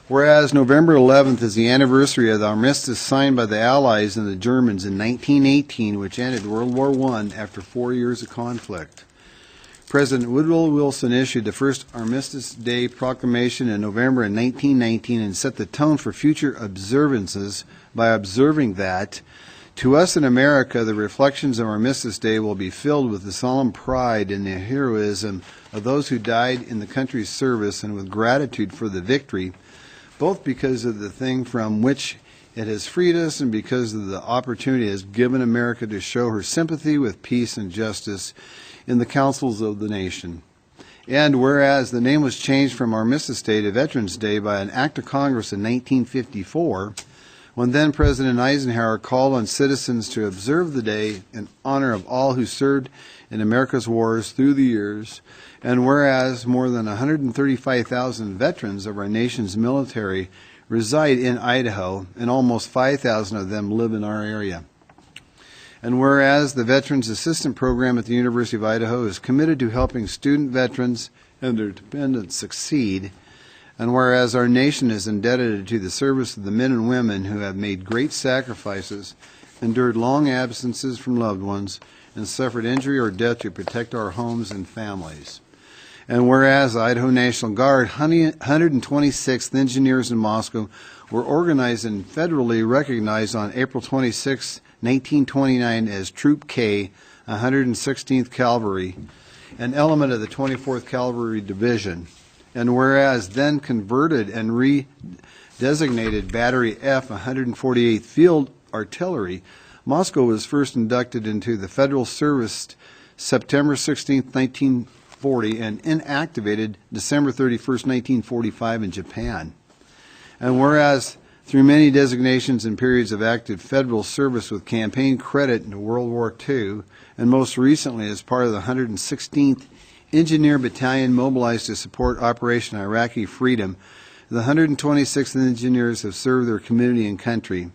Whereas November 11th is the anniversary of the armistice signed by the Allies and the Germans in 1918, which ended World War I after 4 years of conflict. President Woodrow Wilson issued the first Armistice Day proclamation in November of 1919 and set the tone for future observances by observing that, to us in America, the reflections of Armistice Day will be filled with the solemn pride in the heroism of those who died in the country's service and with gratitude for the victory, both because of the thing from which it has freed us and because of the opportunity it has given America to show her sympathy with peace and justice in the councils of the nation. And whereas the name was changed from Armistice Day to Veterans Day by an act of Congress in 1954, when then President Eisenhower called on citizens to observe the day in honor of all who served in America's wars through the years, and whereas more than 135,000 veterans of our nation's military reside in Idaho, and almost 5,000 of them live in our area. And whereas the Veterans Assistant Program at the University of Idaho is committed to helping student veterans and their dependents succeed, and whereas our nation is indebted to the service of the men and women who have made great sacrifices, endured long absences from loved ones, and suffered injury or death to protect our homes and families. And whereas the Idaho National Guard 126th Engineers in Moscow were organized and federally recognized on April 26, 1929 as Troop K, 116th Cavalry, an element of the 24th Cavalry Division. And whereas then converted and redesignated Battery F, 148th Field Artillery, Moscow was first inducted into the Federal Service September 16, 1940, and inactivated December 31, 1945 in Japan. And whereas through many designations and periods of active federal service with campaign credit in World War II, and most recently as part of the 116th Engineer Battalion mobilized to support Operation Iraqi Freedom, the 126th Engineers have served their community and country.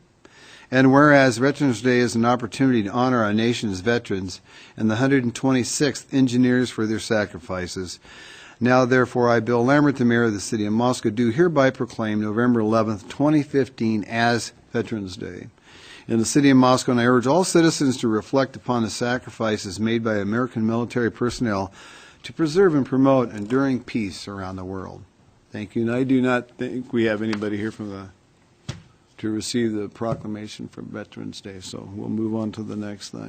And whereas Veterans Day is an opportunity to honor our nation's veterans and the 126th Engineers for their sacrifices, now therefore I, Bill Lambert, the Mayor of the City of Moscow, do hereby proclaim November 11th, 2015 as Veterans Day in the City of Moscow, and I urge all citizens to reflect upon the sacrifices made by American military personnel to preserve and promote enduring peace around the world. Thank you. And I do not think we have anybody here from to receive the proclamation for Veterans Day, so we'll move on to the next thing.